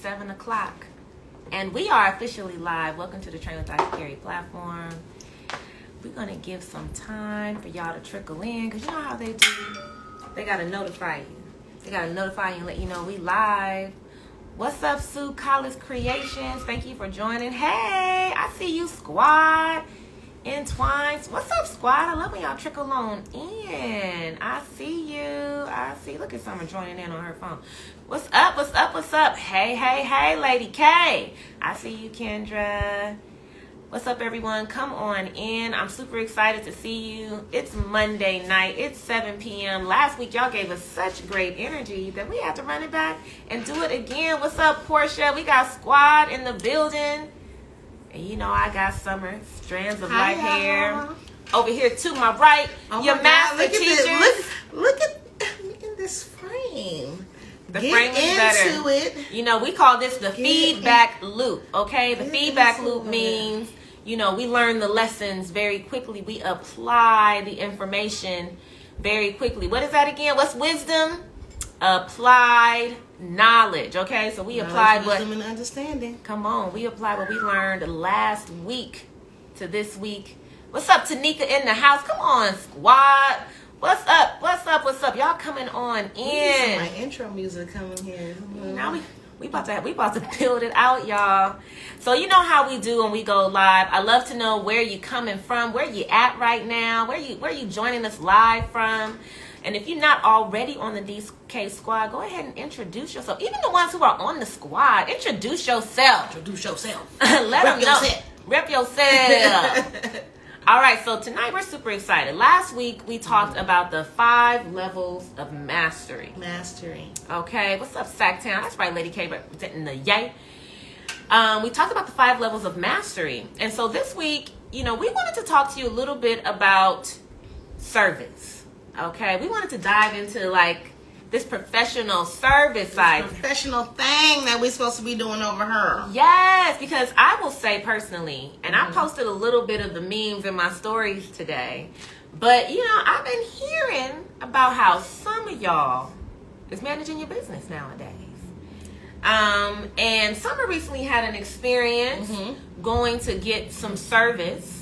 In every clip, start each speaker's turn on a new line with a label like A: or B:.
A: 7 o'clock. And we are officially live. Welcome to the Train with Dr. Carrie platform. We're going to give some time for y'all to trickle in, because you know how they do. They got to notify you. They got to notify you and let you know we live. What's up, Sue Collins Creations? Thank you for joining. Hey, I see you, squad. Entwines. What's up, squad? I love when y'all trickle on in. I see you. I see. Look at someone joining in on her phone. What's up? What's up? What's up? Hey, hey, hey, Lady K. I see you, Kendra. What's up, everyone? Come on in. I'm super excited to see you. It's Monday night. It's 7 p.m. Last week, y'all gave us such great energy that we have to run it back and do it again. What's up, Portia? We got squad in the building. And you know I got Summer, strands of light hair. Over here to my right, your master teacher.
B: Look at this frame.
A: The frame is better.
B: It.
A: You know, we call this the feedback loop, okay? The feedback loop means, you know, we learn the lessons very quickly. We apply the information very quickly. What is that again? What's wisdom? Applied knowledge, okay? So we applied what?
B: Wisdom and understanding.
A: Come on, we applied what we learned last week to this week. What's up, Tanika in the house? Come on, squad. What's up? What's up? What's up? Y'all coming on in.
B: My intro music coming here.
A: Now we about to build it out, y'all. So you know how we do when we go live. I love to know where you coming from, where you at right now, where you joining us live from. And if you're not already on the DK squad, go ahead and introduce yourself. Even the ones who are on the squad, introduce yourself.
B: Introduce yourself.
A: Let them know. Rep yourself. All right, so tonight we're super excited. Last week we talked about the 5 levels of mastery.
B: Mastery.
A: Okay, what's up, Sacktown? That's right, Lady K representing the yay. We talked about the 5 levels of mastery. And so this week, you know, we wanted to talk to you a little bit about service. Okay, we wanted to dive into like this professional service side.
B: Professional thing that we're supposed to be doing over her.
A: Yes, because I will say personally, and I posted a little bit of the memes in my stories today, but you know, I've been hearing about how some of y'all is managing your business nowadays. And Summer recently had an experience going to get some service.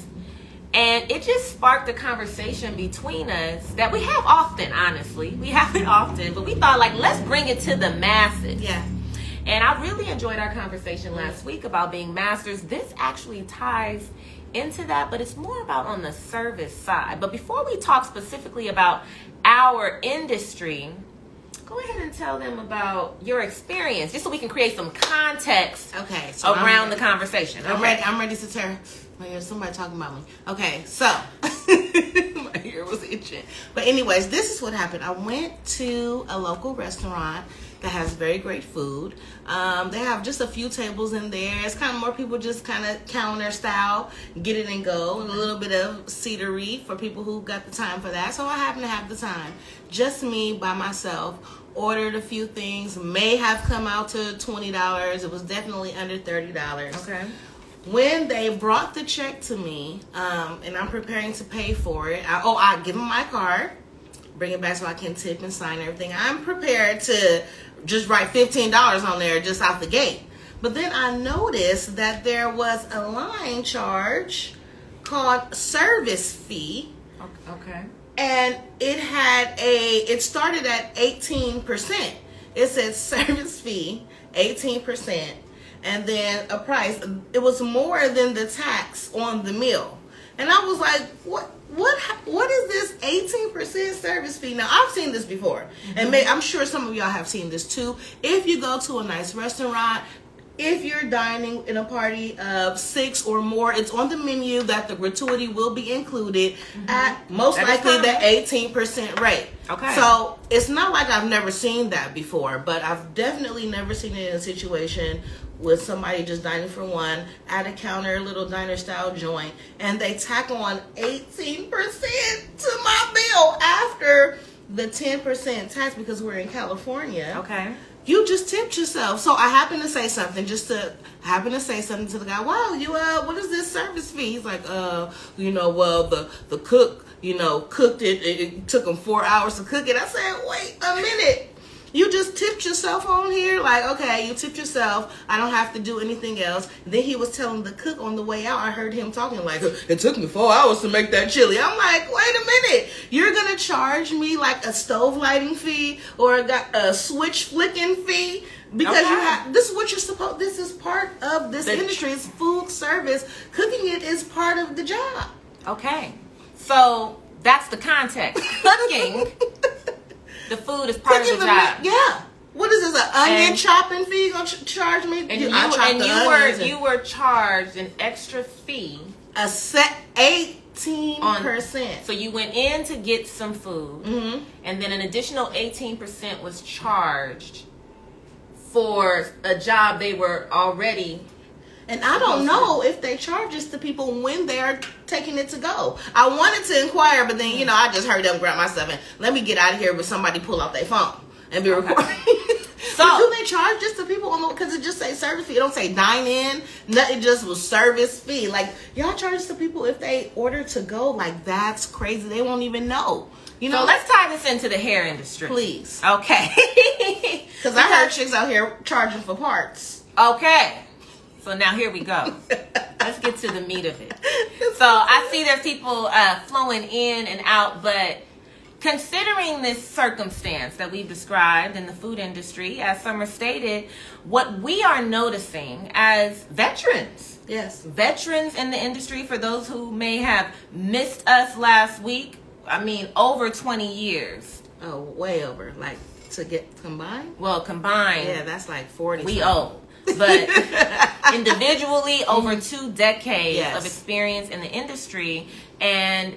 A: And it just sparked a conversation between us that we have often, honestly. We have it often, but we thought, like, let's bring it to the masses.
B: Yeah.
A: And I really enjoyed our conversation last week about being masters. This actually ties into that, but it's more about on the service side. But before we talk specifically about our industry, go ahead and tell them about your experience, just so we can create some context around the conversation.
B: I'm ready to turn. My ear, somebody talking about me. Okay, so my ear was itching. But anyways, this is what happened. I went to a local restaurant that has very great food. They have just a few tables in there. It's kind of more people just kind of counter style, get it and go, and a little bit of seatery for people who got the time for that. So I happen to have the time. Just me by myself. Ordered a few things. May have come out to $20. It was definitely under $30.
A: Okay.
B: When they brought the check to me, and I'm preparing to pay for it, I give them my card, bring it back so I can tip and sign everything. I'm prepared to just write $15 on there just out the gate. But then I noticed that there was a line charge called service fee.
A: Okay.
B: And it started at 18%. It said service fee, 18%. And then a price. It was more than the tax on the meal. And I was like, what is this 18% service fee? Now, I've seen this before. And I'm sure some of y'all have seen this too. If you go to a nice restaurant, if you're dining in a party of 6 or more, it's on the menu that the gratuity will be included at most likely the 18% rate.
A: Okay.
B: So it's not like I've never seen that before, but I've definitely never seen it in a situation with somebody just dining for one at a counter, little diner style joint, and they tack on 18% to my bill after the 10% tax because we're in California.
A: Okay.
B: You just tipped yourself. So I happened to say something to the guy. Wow, you what is this service fee? He's like, well, the cook, cooked it. It took him 4 hours to cook it. I said, wait a minute. You just tipped tipped yourself on here? Like, okay, you tipped yourself. I don't have to do anything else. Then he was telling the cook on the way out, I heard him talking like, it took me 4 hours to make that chili. I'm like, wait a minute. You're going to charge me like a stove lighting fee or a switch flicking fee? Because you have, this is what you're supposed, this is part of this industry. It's food service. Cooking it is part of the job.
A: Okay. So that's the context. Cooking the food is part of the job.
B: Yeah. What is this, an onion chopping fee? You gonna charge me?
A: And you were charged an extra fee.
B: A set 18%.
A: So you went in to get some food, and then an additional 18% was charged for a job they were already.
B: And I don't know if they charge this to people when they're taking it to go. I wanted to inquire, but then, you know, I just hurried up and grabbed myself and let me get out of here with somebody pull out their phone and be recording. So but do they charge just to people on the, because it just say service fee? It don't say dine in. Nothing, just was service fee. Like, y'all charge to people if they order to go. Like, that's crazy. They won't even know. You know,
A: so let's tie this into the hair industry.
B: Please.
A: Okay.
B: Because I heard chicks out here charging for parts.
A: Okay. So now here we go. Let's get to the meat of it. So I see there's people flowing in and out, but considering this circumstance that we've described in the food industry, as Summer stated, what we are noticing as veterans.
B: Yes.
A: Veterans in the industry, for those who may have missed us last week, I mean, over 20 years.
B: Oh, way over. Like, to get combined?
A: Well, combined.
B: Yeah, that's like 40.
A: We owe. But individually, over 2 decades of experience in the industry, and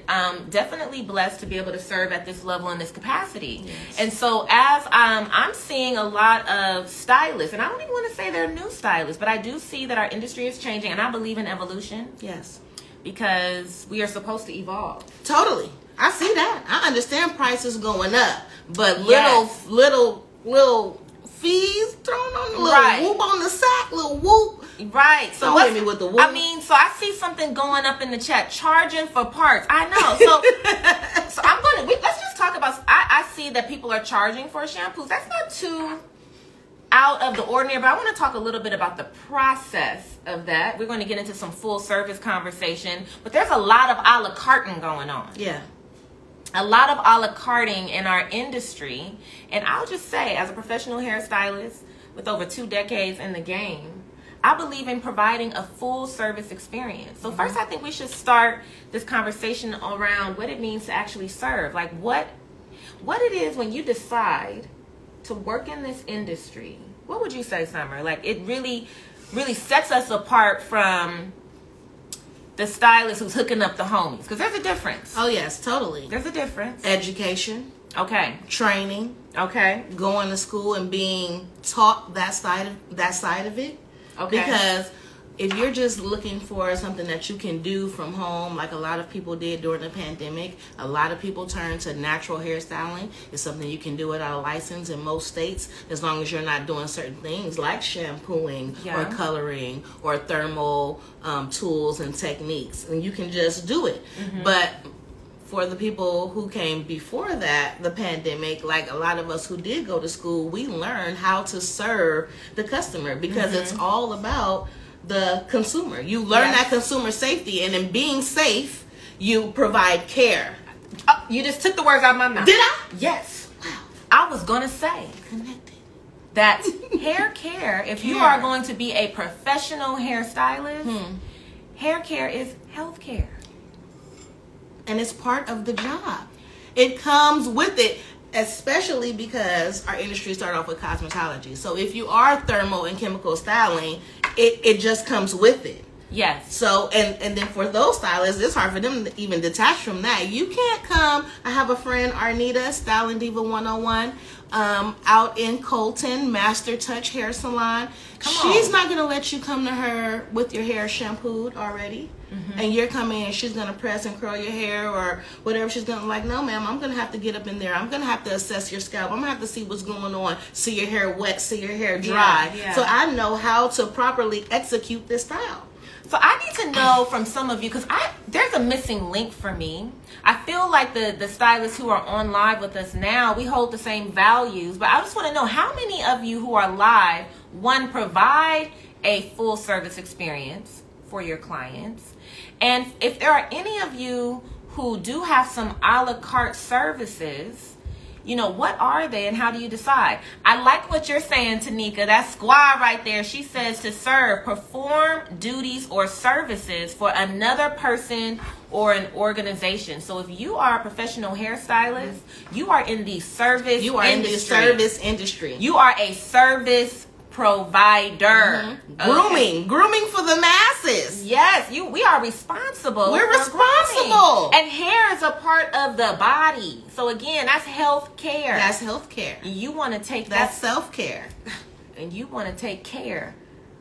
A: definitely blessed to be able to serve at this level in this capacity. Yes. And so as I'm seeing a lot of stylists, and I don't even want to say they're new stylists, but I do see that our industry is changing, and I believe in evolution.
B: Yes.
A: Because we are supposed to evolve.
B: Totally. I see that. I understand prices going up, but little fees thrown on, little whoop on the sack, little whoop.
A: Right.
B: So don't hit me with the whoop.
A: I mean, so I see something going up in the chat, charging for parts. I know. So I'm let's just talk about. I see that people are charging for shampoos. That's not too out of the ordinary, but I want to talk a little bit about the process of that. We're going to get into some full service conversation, but there's a lot of a la carting going on.
B: Yeah.
A: A lot of a la carting in our industry. And I'll just say, as a professional hairstylist with over 2 decades in the game, I believe in providing a full service experience. So first, I think we should start this conversation around what it means to actually serve. Like what it is when you decide to work in this industry. What would you say, Summer? Like, it really, really sets us apart from the stylist who's hooking up the homies, because there's a difference.
B: Oh yes, totally.
A: There's a difference.
B: Education.
A: Okay.
B: Training.
A: Okay.
B: Going to school and being taught that side of it. Okay. Because if you're just looking for something that you can do from home, like a lot of people did during the pandemic, a lot of people turned to natural hairstyling. It's something you can do without a license in most states, as long as you're not doing certain things like shampooing or coloring or thermal tools and techniques. And you can just do it. Mm-hmm. But for the people who came before that, the pandemic, like a lot of us who did go to school, we learned how to serve the customer, because it's all about the consumer. You learn that consumer safety, and in being safe, you provide care.
A: Oh, you just took the words out of my mouth.
B: Did I?
A: Yes. Wow. I was going to say that hair care, if you are going to be a professional hairstylist, hair care is health care.
B: And it's part of the job. It comes with it, especially because our industry started off with cosmetology. So if you are thermal and chemical styling, it just comes with it.
A: Yes.
B: So, and then for those stylists, it's hard for them to even detach from that. You can't come. I have a friend, Arnita, Styling Diva 101, out in Colton, Master Touch Hair Salon. She's not going to let you come to her with your hair shampooed already. Mm-hmm. And you're coming and she's going to press and curl your hair or whatever she's going to like. No, ma'am, I'm going to have to get up in there. I'm going to have to assess your scalp. I'm going to have to see what's going on. See your hair wet, see your hair dry. Yeah. So I know how to properly execute this style.
A: So I need to know from some of you, because there's a missing link for me. I feel like the stylists who are on live with us now, we hold the same values, but I just want to know how many of you who are live, one, provide a full service experience for your clients, and if there are any of you who do have some a la carte services, you know, what are they and how do you decide? I like what you're saying, Tanika. That squad right there. She says to serve, perform duties or services for another person or an organization. So if you are a professional hairstylist, you are in the service
B: You are in the service industry.
A: You are a service provider.
B: Grooming for the masses.
A: Yes, we are responsible.
B: We're responsible.
A: And hair is a part of the body. So again, that's health care.
B: That's health care.
A: You want to take
B: that's self care.
A: And you want to take care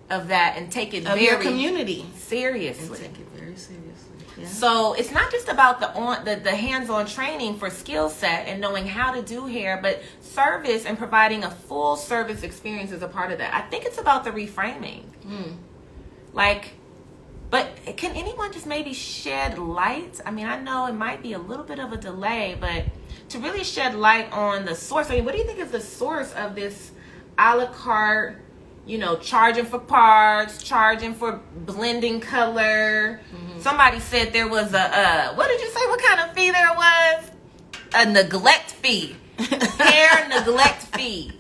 A: of that and take it
B: of your community
A: seriously.
B: And take it very seriously. Yeah.
A: So it's not just about the hands-on training for skill set and knowing how to do hair, but service and providing a full service experience is a part of that. I think it's about the reframing. Like, but can anyone just maybe shed light? I mean, I know it might be a little bit of a delay, but to really shed light on the source. I mean, what do you think is the source of this a la carte, you know, charging for parts, charging for blending color? Somebody said there was what did you say? What kind of fee there was? A neglect fee. Hair neglect fee.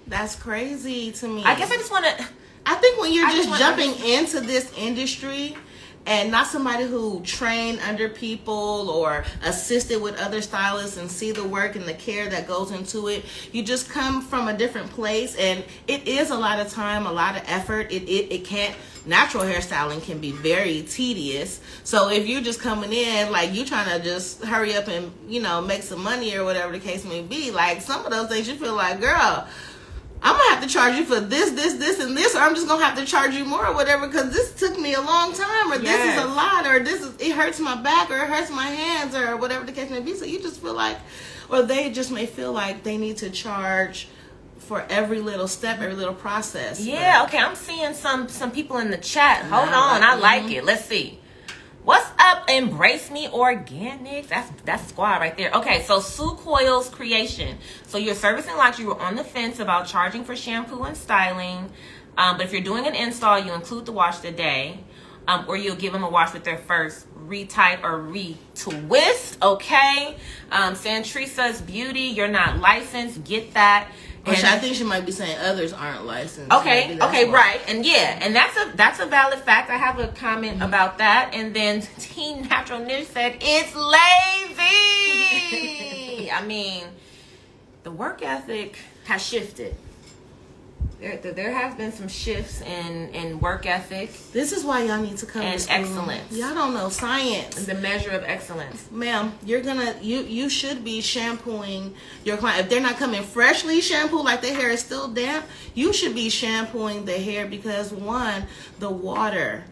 B: That's crazy to me.
A: I guess I just want to...
B: I think when you're just jumping into this industry and not somebody who trained under people or assisted with other stylists and see the work and the care that goes into it, you just come from a different place, and it is a lot of time, a lot of effort. It can't... Natural hairstyling can be very tedious. So if you're just coming in, like, you trying to just hurry up and, you know, make some money or whatever the case may be, like, some of those things you feel like, girl, I'm going to have to charge you for this, and this, or I'm just going to have to charge you more or whatever because this took me a long time, or this is a lot, or it hurts my back, or it hurts my hands, or whatever the case may be. So you just feel like, or they just may feel like they need to charge for every little step, every little process.
A: Yeah, okay, I'm seeing some people in the chat. Hold on, I like it. Let's see. What's up, Embrace Me Organics? That's squad right there. Okay, so Sue Coyle's Creation. So you're servicing like you were on the fence about charging for shampoo and styling. But if you're doing an install, you include the wash the day. Or you'll give them a wash with their first retight or retwist. Okay. Santrisa's Beauty, you're not licensed. Get that.
B: Which I think she might be saying others aren't licensed.
A: Okay, right. And yeah, and that's a valid fact. I have a comment about that. And then Teen Natural Niche said, it's lazy. I mean, the work ethic has shifted. There has been some shifts in work ethic.
B: This is why y'all need to come to school.
A: And excellence.
B: Y'all don't know science.
A: The measure of excellence.
B: Ma'am, you should be shampooing your client. If they're not coming freshly shampooed, like their hair is still damp, you should be shampooing the hair because, one, the water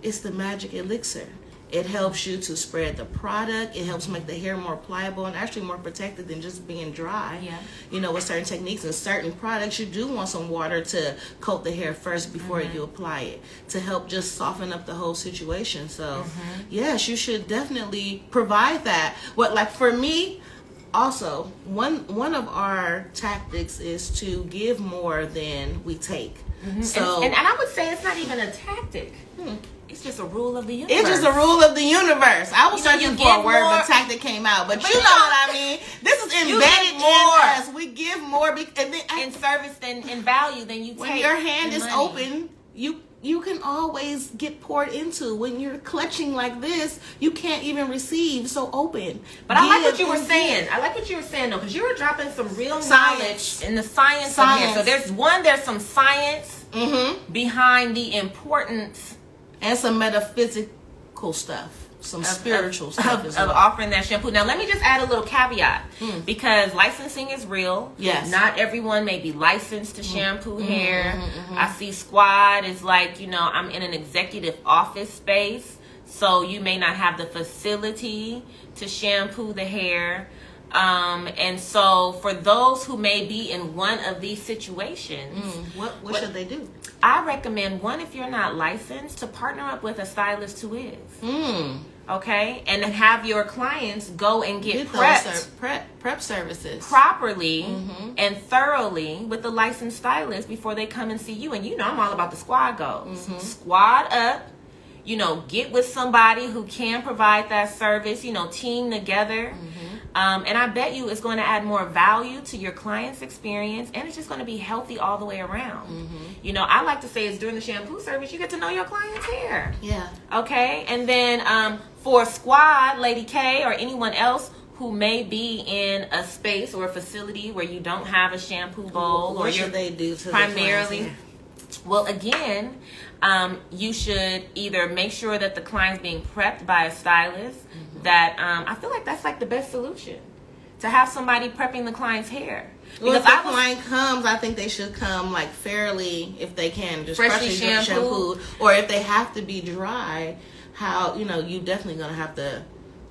B: is the magic elixir. It helps you to spread the product. It helps make the hair more pliable and actually more protected than just being dry.
A: Yeah.
B: You know, with certain techniques and certain products, you do want some water to coat the hair first before you apply it to help just soften up the whole situation. So, yes, you should definitely provide that. Like for me, also, one of our tactics is to give more than we take. So,
A: and I would say it's not even a tactic. It's just a rule of the universe.
B: It's just a rule of the universe. I was searching for a word, but tactic came out. But you know what I mean. This is embedded in us. We give more in
A: service and in value than you take.
B: When your hand is open, you can always get poured into. When you're clutching like this, you can't even receive. So open.
A: But I like what you were saying. I like what you were saying though, because you were dropping some real knowledge in the science of hair. So there's some science behind the importance.
B: And some metaphysical stuff, some spiritual stuff
A: of offering that shampoo. Now, let me just add a little caveat because licensing is real.
B: Yes.
A: Not everyone may be licensed to shampoo hair. I see squad is like, you know, I'm in an executive office space, so you may not have the facility to shampoo the hair. And so for those who may be in one of these situations,
B: what should they do?
A: I recommend, one, if you're not licensed, to partner up with a stylist who is. Okay? And then have your clients go and get
B: prep services
A: properly and thoroughly with the licensed stylist before they come and see you. And you know I'm all about the squad goals. Squad up. You know, get with somebody who can provide that service, you know, team together. And I bet you it's going to add more value to your client's experience, and it's just going to be healthy all the way around. You know, I like to say is during the shampoo service, you get to know your client's hair.
B: Yeah. Okay?
A: And then for Squad, Lady K, or anyone else who may be in a space or a facility where you don't have a shampoo bowl,
B: what should they do to
A: primarily? Well, again, you should either make sure that the client's being prepped by a stylist. That I feel like that's like the best solution, to have somebody prepping the client's hair.
B: Well, if the client comes, I think they should come like fairly, if they can, just freshly shampooed. Or if they have to be dry, how, you know, you definitely gonna have to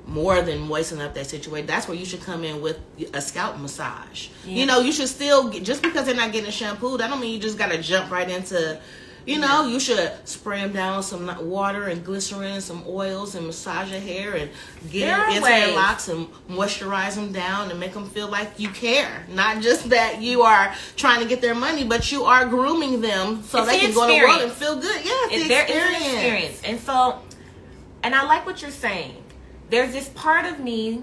B: more than moisten up that situation. That's where you should come in with a scalp massage. You know, you should still just because they're not getting shampooed, that don't mean you just gotta jump right into. You know, you should spray them down with some water and glycerin and some oils and massage your hair and get them into their locks and moisturize them down and make them feel like you care. Not just that you are trying to get their money, but you are grooming them so they can go to work and feel good. Yeah, it's the experience.
A: And so, and I like what you're saying. There's this part of me,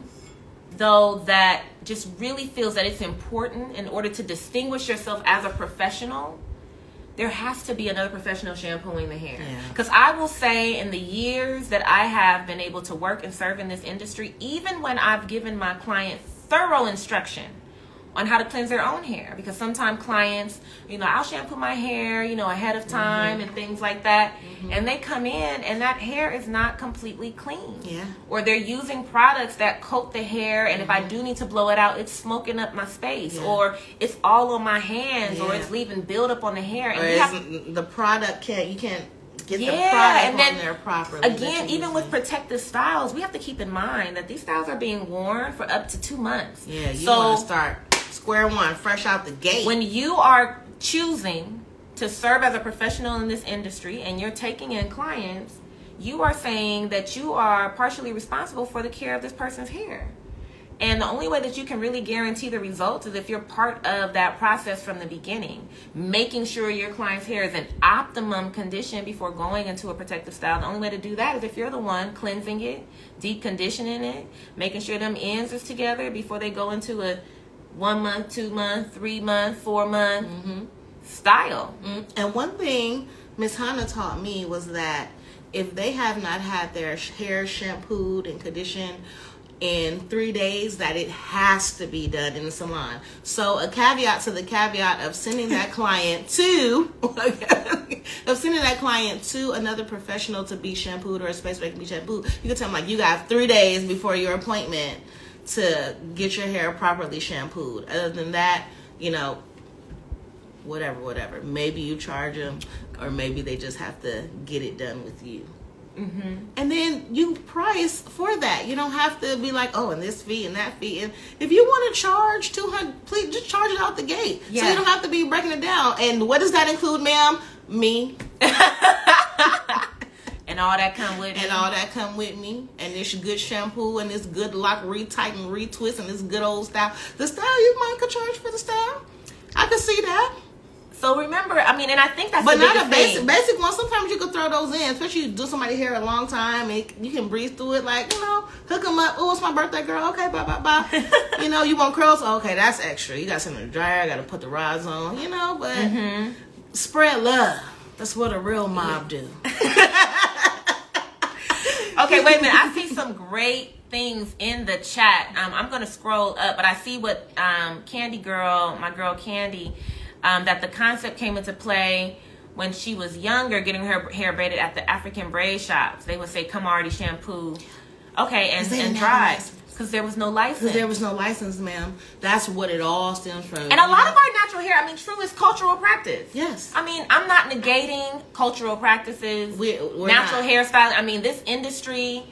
A: though, that just really feels that it's important in order to distinguish yourself as a professional. There has to be another professional shampooing the hair. Because I will say, in the years that I have been able to work and serve in this industry, even when I've given my client thorough instruction on how to cleanse their own hair, because sometimes clients, you know, I'll shampoo my hair, you know, ahead of time and things like that, and they come in and that hair is not completely clean. Or they're using products that coat the hair, and if I do need to blow it out, it's smoking up my space, or it's all on my hands, or it's leaving buildup on the hair. And
B: the product you can't get the product on there properly.
A: Again, even with protective styles, we have to keep in mind that these styles are being worn for up to 2 months.
B: You want to start square one, fresh out the gate.
A: When you are choosing to serve as a professional in this industry and you're taking in clients, you are saying that you are partially responsible for the care of this person's hair. And the only way that you can really guarantee the results is if you're part of that process from the beginning, making sure your client's hair is in optimum condition before going into a protective style. The only way to do that is if you're the one cleansing it, deep conditioning it, making sure them ends is together before they go into a 1 month, 2 month, 3 month, 4 month style.
B: And one thing Miss Hannah taught me was that if they have not had their hair shampooed and conditioned in 3 days, that it has to be done in the salon. So a caveat to the caveat of sending that client to another professional to be shampooed, or a space where they can be shampooed, you can tell them, like, you got 3 days before your appointment to get your hair properly shampooed. Other than that, you know, whatever. Maybe you charge them, or maybe they just have to get it done with you. And then you price for that. You don't have to be like, oh, and this fee and that fee. And if you want to charge $200, please just charge it out the gate. So you don't have to be breaking it down. And what does that include, ma'am? Me.
A: And all that come with it.
B: And all that come with me. And this good shampoo and this good lock, retighten, retwist, and this good old style. The style, you might could charge for the style. I could see that.
A: So remember, I mean, and I think that's
B: but not a basic one. Sometimes you can throw those in, especially you do somebody's hair a long time, and you can breeze through it, like, you know, hook them up. Oh, it's my birthday, girl. Okay, bye. You know, you want curls? Okay, that's extra. You got something to dryer. Got to put the rods on. You know, but spread love. That's what a real mob do.
A: Okay, wait a minute. I see some great things in the chat. I'm going to scroll up, but I see what Candy Girl, my girl Candy, that the concept came into play when she was younger, getting her hair braided at the African braid shops. They would say, come already shampoo. Okay, and dry. Because there was no license.
B: There was no license, ma'am. That's what it all stems from.
A: And a lot of our natural hair, I mean, true, is cultural practice.
B: Yes.
A: I mean, I'm not negating cultural practices,
B: we're
A: natural hairstyling. I mean, this industry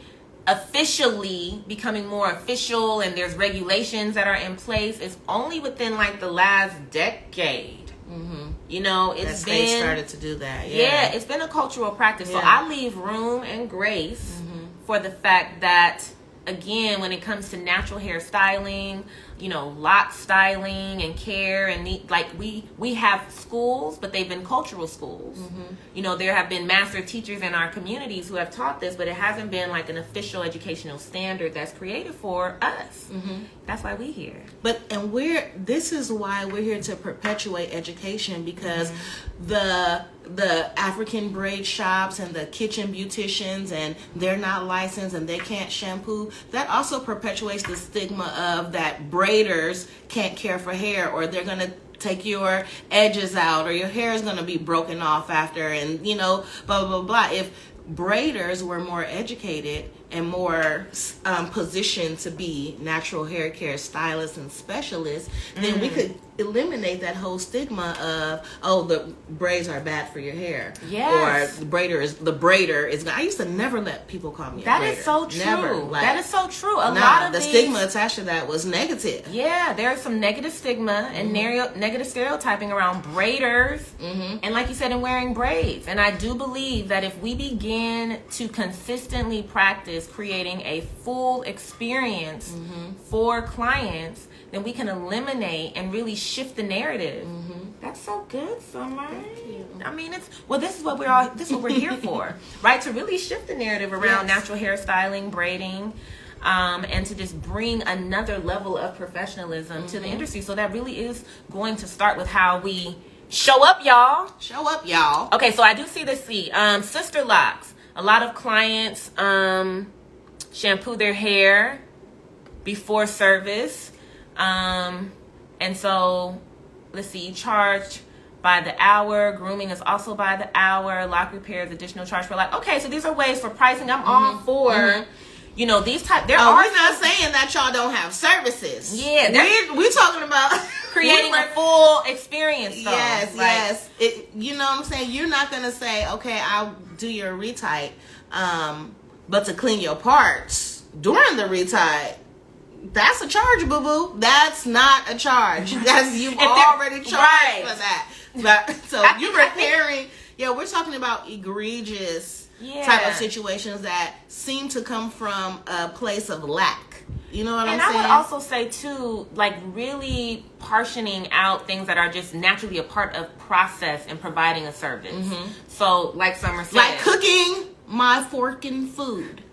A: officially becoming more official and there's regulations that are in place is only within like the last decade. You know, it's been,
B: they started to do that.
A: Yeah, it's been a cultural practice. So I leave room and grace for the fact that, again, when it comes to natural hair styling, you know, lock styling and care, and like we have schools, but they've been cultural schools. You know, there have been master teachers in our communities who have taught this, but it hasn't been like an official educational standard that's created for us. That's why we're here.
B: This is why we're here to perpetuate education, because the African braid shops and the kitchen beauticians, and they're not licensed and they can't shampoo, that also perpetuates the stigma of that braiders can't care for hair, or they're going to take your edges out, or your hair is going to be broken off after, and you know, blah blah blah. If braiders were more educated and more positioned to be natural hair care stylists and specialists, then we could eliminate that whole stigma of, oh, the braids are bad for your hair.
A: Yes.
B: Or the braider is I used to never let people call me
A: that
B: a braider.
A: Is so true.
B: Never. Like,
A: that is so true. A lot of
B: the stigma attached to that was negative.
A: Yeah, there's some negative stigma and negative stereotyping around braiders, and like you said, in wearing braids. And I do believe that if we begin to consistently practice creating a full experience for clients, then we can eliminate and really shift the narrative. That's so good, Summer.
B: Thank you.
A: I mean, this is what we're here for, right? To really shift the narrative around natural hairstyling, braiding, and to just bring another level of professionalism to the industry. So that really is going to start with how we show up, y'all.
B: Show up, y'all.
A: Okay, so I do see this. Sister locks. A lot of clients shampoo their hair before service. And so, let's see, you charge by the hour. Grooming is also by the hour. Lock repairs, additional charge for lock. Okay, so these are ways for pricing. I'm all for, you know, these type. We're
B: not saying that y'all don't have services.
A: Yeah,
B: we're talking about
A: creating a full experience. Though.
B: Yes, yes. You know what I'm saying? You're not gonna say, okay, I'll do your retight, but to clean your parts during the retight, that's a charge, boo boo. That's not a charge. That's you've already charged for that. But so you're repairing. Yeah, we're talking about egregious type of situations that seem to come from a place of lack. You know what I'm saying?
A: And I would also say too, like really partitioning out things that are just naturally a part of process and providing a service. So, like Summer said,
B: like cooking my forking food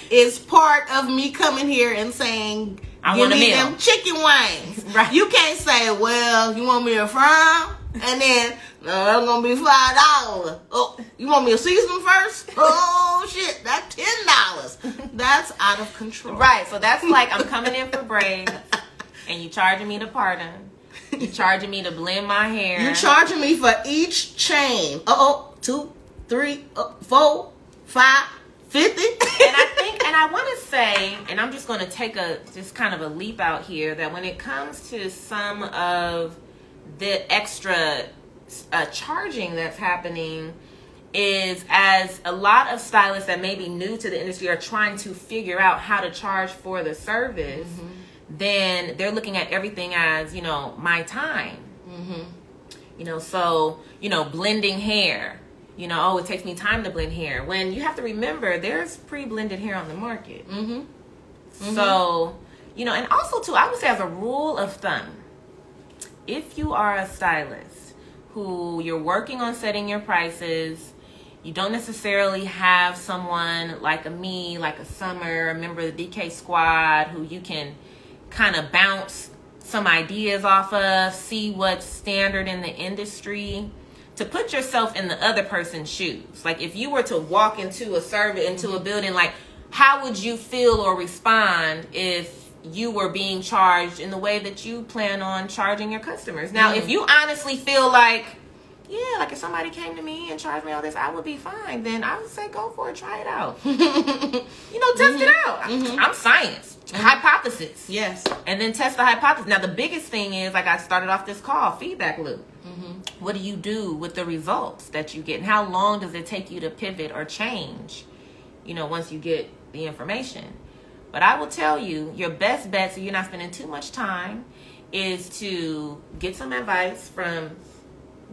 B: is part of me coming here and saying,
A: I want a meal.
B: Them chicken wings.
A: Right.
B: You can't say, well, you want me to fry? And then, no, that's going to be $5. Oh, you want me to season them first? Oh, shit, that's $10. That's out of control.
A: Right, so that's like I'm coming in for braids, and you charging me to pardon. You charging me to blend my hair.
B: You're charging me for each chain. 2, 3, 4, 5, 50.
A: And I want to say, and I'm just going to take just kind of a leap out here, that when it comes to some of the extra charging that's happening, is as a lot of stylists that may be new to the industry are trying to figure out how to charge for the service, then they're looking at everything as, you know, my time. You know, so, you know, blending hair. You know, oh, it takes me time to blend hair. When you have to remember, there's pre-blended hair on the market. So, you know, and also, too, I would say as a rule of thumb, if you are a stylist who you're working on setting your prices, you don't necessarily have someone like me, like a Summer, a member of the DK squad, who you can kind of bounce some ideas off of, see what's standard in the industry, to put yourself in the other person's shoes. Like if you were to walk into a building, like how would you feel or respond if you were being charged in the way that you plan on charging your customers? Now, if you honestly feel like, yeah, like if somebody came to me and charged me all this, I would be fine, then I would say go for it, try it out. You know, test it out. I'm science. Hypothesis.
B: Yes.
A: And then test the hypothesis. Now, the biggest thing is, like I started off this call, feedback loop. What do you do with the results that you get? And how long does it take you to pivot or change, you know, once you get the information. But I will tell you, your best bet, so you're not spending too much time, is to get some advice from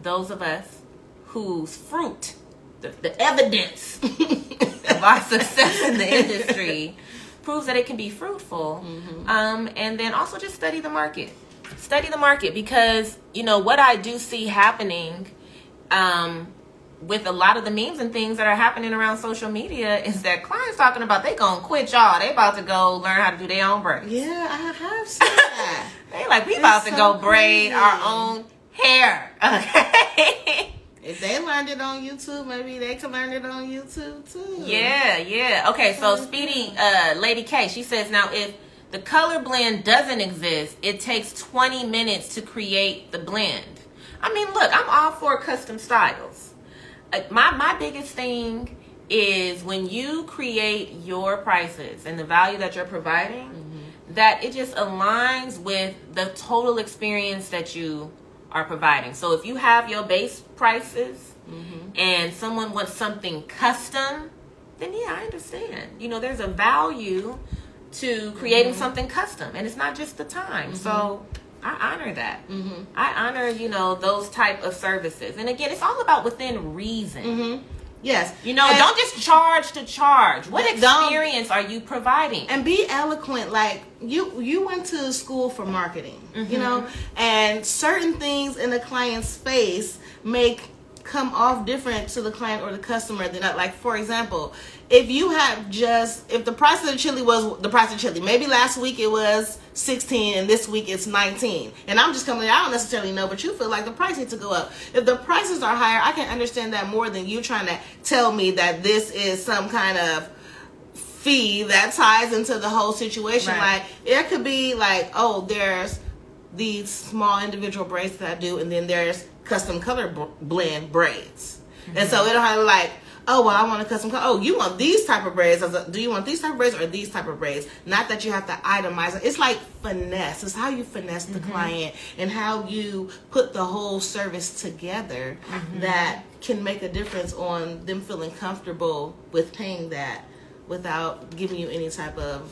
A: those of us whose fruit, the evidence of our success in the industry proves that it can be fruitful. And then also just study the market. Study the market, because, you know, what I do see happening with a lot of the memes and things that are happening around social media is that clients talking about they gonna quit y'all. They about to go learn how to do their own braids.
B: Yeah, I have seen that.
A: They like, we about to go braid our own hair. Okay.
B: If they learned it on YouTube, maybe they can learn it on YouTube too.
A: Yeah. Okay, so Speedy, Lady K, she says, now if the color blend doesn't exist, it takes 20 minutes to create the blend. I mean, look, I'm all for custom styles. My biggest thing is when you create your prices and the value that you're providing, that it just aligns with the total experience that you are providing. So if you have your base prices and someone wants something custom, then yeah, I understand. You know, there's a value to creating something custom, and it's not just the time. So I honor that. I honor, you know, those type of services. And again, it's all about within reason.
B: Yes.
A: You know, don't just charge to charge. What experience are you providing?
B: And be eloquent. Like, you went to school for marketing, you know, and certain things in the client's face come off different to the client or the customer than that. Like, for example, if the price of the chili was the price of chili, maybe last week it was 16 and this week it's 19, and I'm just coming in, I don't necessarily know, but you feel like the price needs to go up. If the prices are higher, I can understand that more than you trying to tell me that this is some kind of fee that ties into the whole situation. Like, it could be like, oh, there's these small individual braids that I do, and then there's custom color blend braids. And so it'll have like, oh, well, I want a custom color. Oh, you want these type of braids. Do you want these type of braids or these type of braids? Not that you have to itemize it. It's like finesse. It's how you finesse the client and how you put the whole service together that can make a difference on them feeling comfortable with paying that without giving you any type of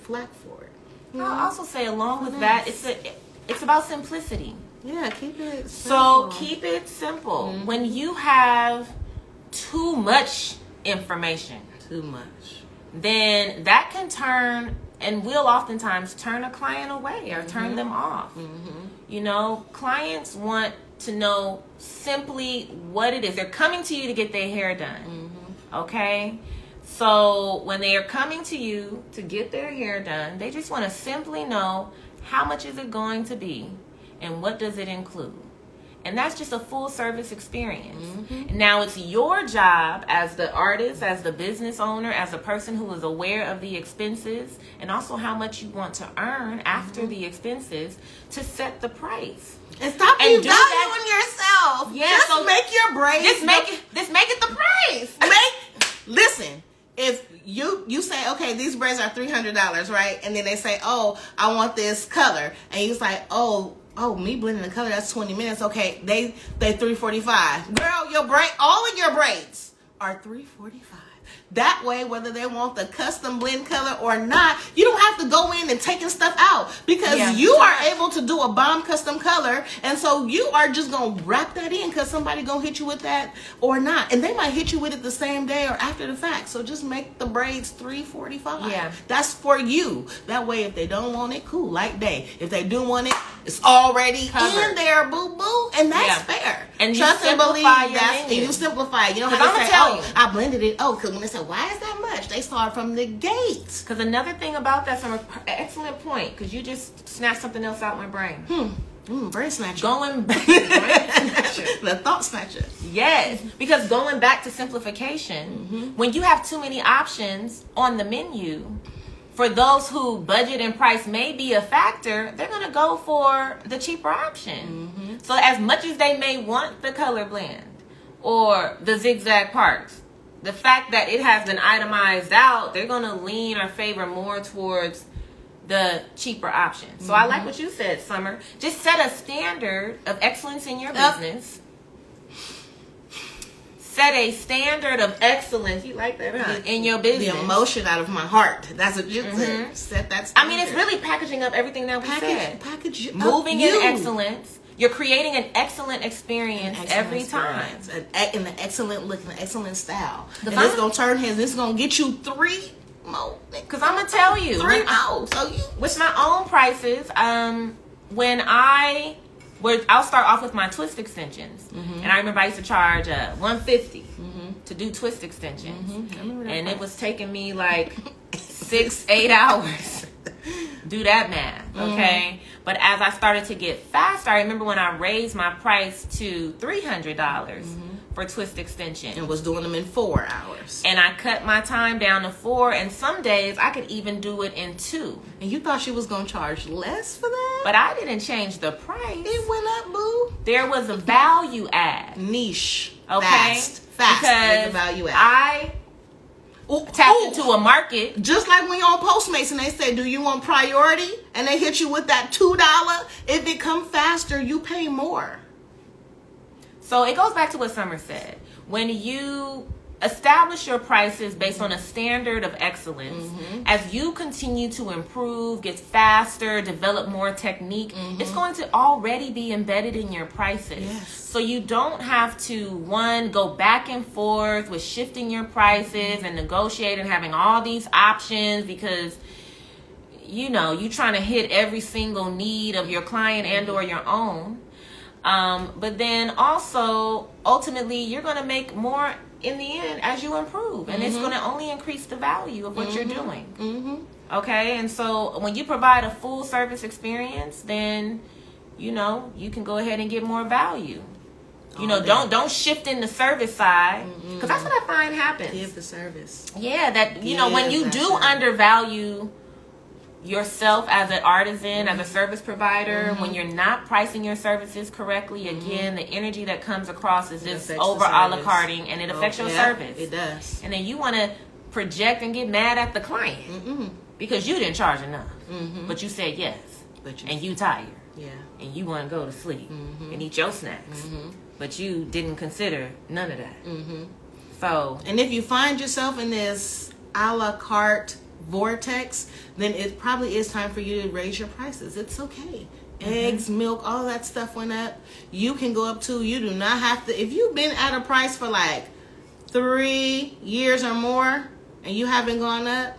B: flack for it.
A: I'll also say, along with that, it's about simplicity.
B: Yeah, keep it
A: So
B: simple.
A: keep it simple. When you have too much information, then that can turn, and will oftentimes turn a client away or turn them off. You know, clients want to know simply what it is. They're coming to you to get their hair done. Okay? So when they are coming to you to get their hair done, they just want to simply know, how much is it going to be and what does it include? And that's just a full service experience. Now it's your job as the artist, as the business owner, as a person who is aware of the expenses and also how much you want to earn after the expenses, to set the price.
B: And stop devaluing yourself.
A: Yeah,
B: just
A: so
B: make your braids.
A: Just make it the price.
B: Listen, if you say, okay, these braids are $300, right? And then they say, oh, I want this color, and you say, oh, me blending the color, that's 20 minutes. Okay, they $345. Girl, all of your braids are $345. That way, whether they want the custom blend color or not, you don't have to go in and taking stuff out, because you are able to do a bomb custom color, and so you are just going to wrap that in because somebody going to hit you with that or not. And they might hit you with it the same day or after the fact. So just make the braids $345.
A: Yeah.
B: That's for you. That way, if they don't want it, cool, like they. If they do want it, it's already in there, boo-boo, and that's fair.
A: And
B: trust and believe that, and you simplify it. You don't have to say, oh, I blended it. Oh, because when they say, why is that much? They start from the gate.
A: Because another thing about that's an excellent point, because you just snatched something else out of my brain.
B: Brain snatcher.
A: Brain snatcher.
B: The thought snatcher.
A: Yes, because going back to simplification, when you have too many options on the menu, for those who budget and price may be a factor, they're going to go for the cheaper option. So as much as they may want the color blend or the zigzag parts, the fact that it has been itemized out, they're going to lean or favor more towards the cheaper option. So I like what you said, Summer. Just set a standard of excellence in your business. set a standard of excellence. You like that, huh? In your business.
B: The emotion out of my heart. That's what you said. Set that standard.
A: I mean, it's really packaging up everything that we said. Moving in excellence. You're creating an excellent experience every time.
B: And an excellent look, an excellent style. And it's going to turn heads. This is going to get you 3 more.
A: Because I'm going to tell you.
B: 3 more. So
A: with my own prices, when I'll start off with my twist extensions. And I remember I used to charge $150 to do twist extensions. And it was taking me like 6-8 hours. Do that math, okay? But as I started to get faster, I remember when I raised my price to $300 for twist extensions.
B: And was doing them in 4 hours.
A: And I cut my time down to 4, and some days I could even do it in 2.
B: And you thought she was going to charge less for that?
A: But I didn't change the price.
B: It went up, boo.
A: There was a value add.
B: Niche.
A: Okay?
B: Fast
A: because
B: with the value add.
A: I tapped into a market.
B: Just like when you're on Postmates and they say, do you want priority? And they hit you with that $2. If it comes faster, you pay more.
A: So it goes back to what Summer said. When you establish your prices based on a standard of excellence, as you continue to improve, get faster, develop more technique, it's going to already be embedded in your prices.
B: Yes.
A: So you don't have to, one, go back and forth with shifting your prices and negotiating, having all these options because, you know, you're trying to hit every single need of your client and or your own. But then also, ultimately, you're going to make more in the end as you improve. And it's going to only increase the value of what you're doing. Okay? And so when you provide a full service experience, then, you know, you can go ahead and get more value. You know, don't shift in the service side. Because that's what I find happens.
B: Give the service.
A: Yeah, that, you know, when you do undervalue yourself as an artisan, as a service provider, when you're not pricing your services correctly, again, the energy that comes across is just over a la carting, and it affects your service.
B: It does.
A: And then you want to project and get mad at the client because you didn't charge enough, but you said yes, and you tired, and you want to go to sleep and eat your snacks, but you didn't consider none of that. So,
B: and if you find yourself in this a la carte vortex, then it probably is time for you to raise your prices. It's okay. Eggs, milk, all that stuff went up. You can go up too. You do not have to. If you've been at a price for like 3 years or more and you haven't gone up,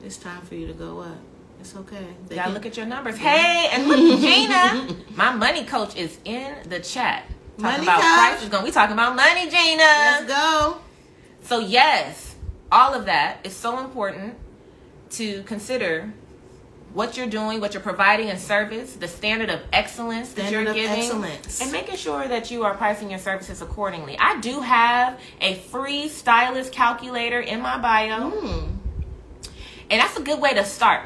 B: it's time for you to go up. It's okay.
A: You gotta look at your numbers. Hey, and look, Gina, my money coach is in the chat. Talking about prices. We talking about money, Gina.
B: Let's go.
A: So yes, all of that is so important to consider what you're doing, what you're providing in service, the standard of excellence that you're giving, and making sure that you are pricing your services accordingly. I do have a free Stylist calculator in my bio, and that's a good way to start.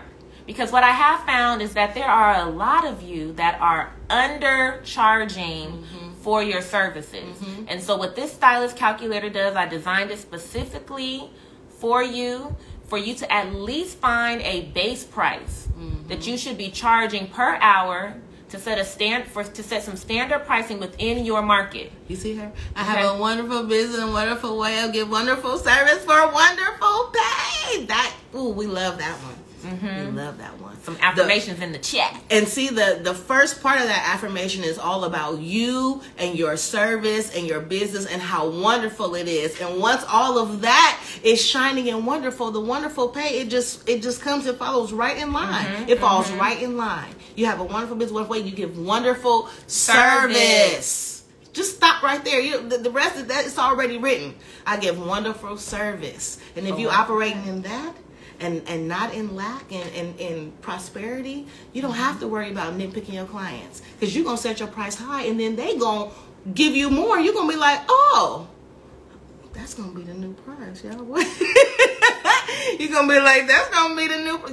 A: Because what I have found is that there are a lot of you that are undercharging for your services. And so what this Stylist calculator does, I designed it specifically for you to at least find a base price that you should be charging per hour to set some standard pricing within your market.
B: You see her? I have a wonderful business, a wonderful way of give wonderful service for wonderful pay. We love that one. We love that one.
A: Some affirmations in the chat.
B: And see, the first part of that affirmation is all about you and your service and your business and how wonderful it is. And once all of that is shining and wonderful, the wonderful pay, it just comes and follows right in line. It falls right in line. You have a wonderful business, wonderful way, you give wonderful service. Just stop right there. The rest of that is already written. I give wonderful service. And if you operating in that, and not in lack and in prosperity, you don't have to worry about nitpicking your clients, because you're going to set your price high and then they going to give you more. You're going to be like, oh, that's going to be the new price, y'all. You're going to be like, that's going to be the new,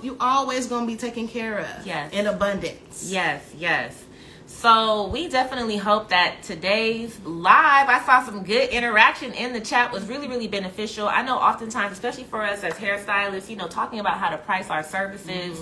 B: you always going to be taken care of.
A: Yes.
B: In abundance.
A: Yes. So we definitely hope that today's live, I saw some good interaction in the chat, was really, really beneficial. I know oftentimes, especially for us as hairstylists, talking about how to price our services,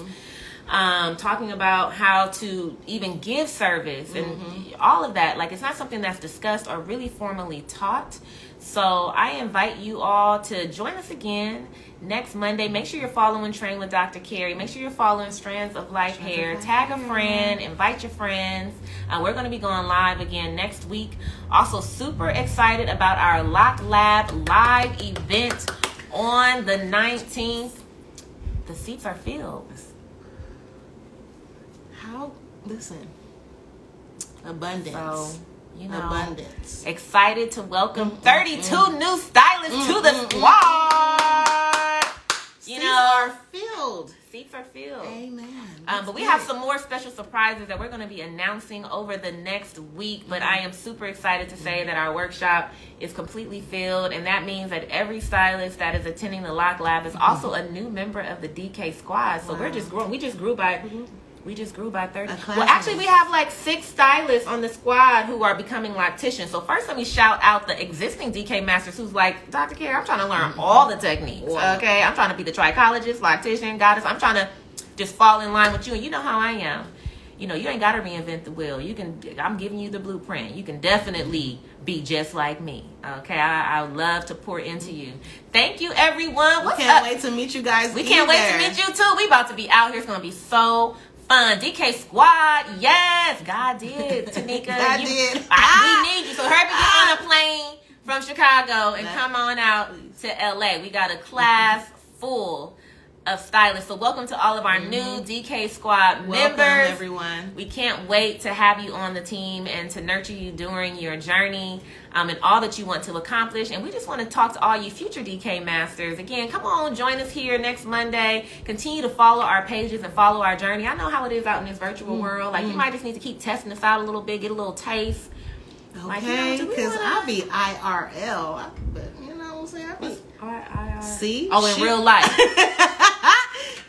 A: talking about how to even give service and all of that. Like, it's not something that's discussed or really formally taught. So I invite you all to join us again next Monday. Make sure you're following Train with Dr. Carrie. Make sure you're following Strands of Life Hair. Tag a friend, invite your friends. We're going to be going live again next week. Also, super excited about our Lock Lab live event on the 19th. The seats are filled.
B: Listen, abundance.
A: So, you know,
B: abundance.
A: Excited to welcome 32 new stylists to the squad.
B: Seats are filled.
A: Seats are filled.
B: Amen.
A: But we have some more special surprises that we're going to be announcing over the next week. But I am super excited to say that our workshop is completely filled. And that means that every stylist that is attending the Lock Lab is also a new member of the DK squad. So we're just growing. We just grew by 30. Well, actually, we have like 6 stylists on the squad who are becoming locticians. So first, let me shout out the existing DK masters who's like, Dr. Carrie, I'm trying to learn all the techniques. Wow. Okay, I'm trying to be the trichologist, loctician, goddess. I'm trying to just fall in line with you. And you know how I am. You know, you ain't got to reinvent the wheel. I'm giving you the blueprint. You can definitely be just like me. Okay, I would love to pour into you. Thank you, everyone.
B: We can't wait to meet you guys.
A: We can't wait to meet you too. We about to be out here. It's gonna be so fun. DK squad, yes, God did. Tanika,
B: God did.
A: We need you. So hurry up and get on a plane from Chicago and come on out to LA. We got a class full of stylists. So welcome to all of our new DK squad members.
B: Welcome, everyone.
A: We can't wait to have you on the team and to nurture you during your journey and all that you want to accomplish. And we just want to talk to all you future DK masters. Again, come on, join us here next Monday. Continue to follow our pages and follow our journey. I know how it is out in this virtual world. Like, you might just need to keep testing us out a little bit, get a little taste.
B: Okay, because I'll be IRL. But, you know what I'm saying? See?
A: Oh, in real life.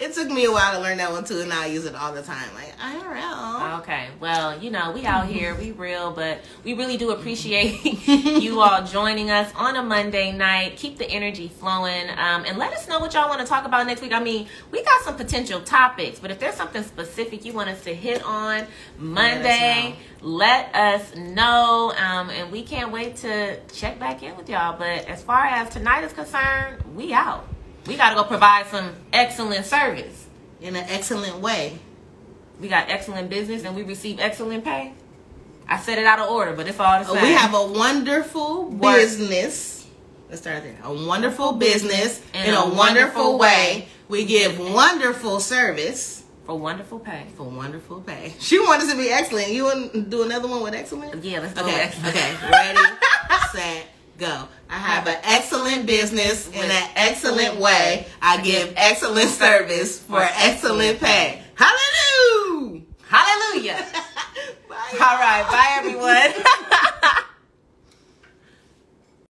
B: It took me a while to learn that one too, and now I use it all the time. Like, IRL.
A: Okay, well, you know, we out here, we real, but we really do appreciate you all joining us on a Monday night. Keep the energy flowing, and let us know what y'all want to talk about next week. I mean, we got some potential topics, but if there's something specific you want us to hit on Monday, let us know, and we can't wait to check back in with y'all. But as far as tonight is concerned, we out. We got to go provide some excellent service.
B: In an excellent way.
A: We got excellent business and we receive excellent pay. I said it out of order, but it's all the same.
B: We have a wonderful business. Let's start there. A wonderful business in a wonderful way. We give wonderful service.
A: For wonderful pay.
B: For wonderful pay. She wanted to be excellent. You want to do another one with excellent?
A: Yeah, let's do excellent.
B: Okay, ready, set, go. I have an excellent business in an excellent way. I give excellent service for excellent pay. Hallelujah!
A: Hallelujah! All right, bye everyone.